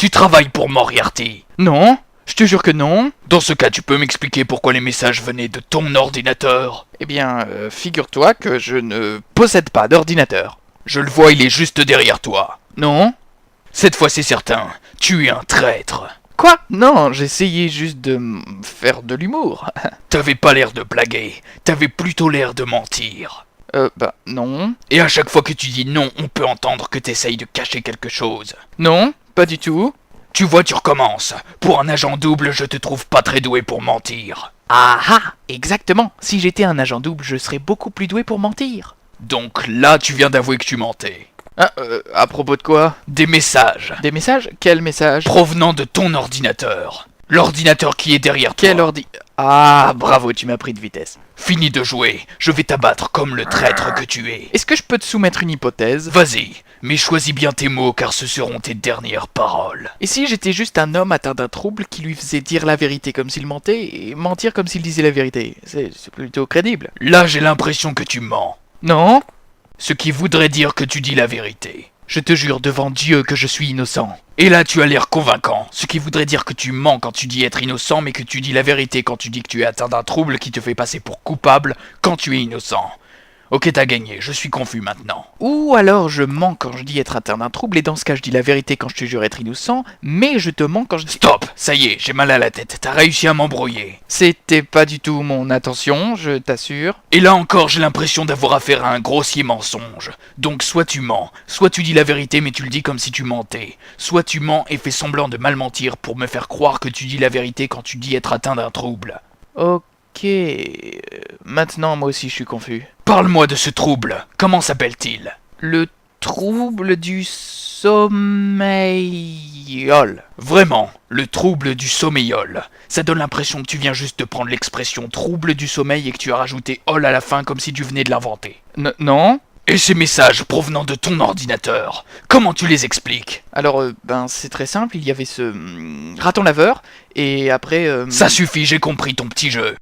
Tu travailles pour Moriarty. Non, je te jure que non. Dans ce cas, tu peux m'expliquer pourquoi les messages venaient de ton ordinateur? Eh bien, figure-toi que je ne possède pas d'ordinateur. Je le vois, il est juste derrière toi. Non? Cette fois, c'est certain, tu es un traître. Quoi? Non, j'essayais juste de faire de l'humour. T'avais pas l'air de blaguer, t'avais plutôt l'air de mentir. Bah, non. Et à chaque fois que tu dis non, on peut entendre que t'essayes de cacher quelque chose. Non, pas du tout. Tu vois, tu recommences. Pour un agent double, je te trouve pas très doué pour mentir. Ah ah, exactement. Si j'étais un agent double, je serais beaucoup plus doué pour mentir. Donc là, tu viens d'avouer que tu mentais. Ah, à propos de quoi? Des messages. Des messages? Quel message? Provenant de ton ordinateur. L'ordinateur qui est derrière toi. Quel ordi? Ah, bravo, tu m'as pris de vitesse. Fini de jouer, je vais t'abattre comme le traître que tu es. Est-ce que je peux te soumettre une hypothèse? Vas-y, mais choisis bien tes mots car ce seront tes dernières paroles. Et si j'étais juste un homme atteint d'un trouble qui lui faisait dire la vérité comme s'il mentait et mentir comme s'il disait la vérité? C'est plutôt crédible. Là, j'ai l'impression que tu mens. Non? Ce qui voudrait dire que tu dis la vérité. Je te jure devant Dieu que je suis innocent. Et là, tu as l'air convaincant, ce qui voudrait dire que tu mens quand tu dis être innocent, mais que tu dis la vérité quand tu dis que tu es atteint d'un trouble qui te fait passer pour coupable quand tu es innocent. Ok, t'as gagné, je suis confus maintenant. Ou alors je mens quand je dis être atteint d'un trouble et dans ce cas je dis la vérité quand je te jure être innocent, mais je te mens quand je dis... Stop, ça y est, j'ai mal à la tête, t'as réussi à m'embrouiller. C'était pas du tout mon intention, je t'assure. Et là encore, j'ai l'impression d'avoir affaire à un grossier mensonge. Donc soit tu mens, soit tu dis la vérité mais tu le dis comme si tu mentais. Soit tu mens et fais semblant de mal mentir pour me faire croire que tu dis la vérité quand tu dis être atteint d'un trouble. Ok... Maintenant moi aussi je suis confus. Parle-moi de ce trouble, comment s'appelle-t-il? Le trouble du sommeil. Vraiment, le trouble du sommeil. Ça donne l'impression que tu viens juste de prendre l'expression trouble du sommeil et que tu as rajouté ol à la fin comme si tu venais de l'inventer. Non? Et ces messages provenant de ton ordinateur, comment tu les expliques? Alors, c'est très simple, il y avait ce raton laveur, et après... Ça suffit, j'ai compris ton petit jeu.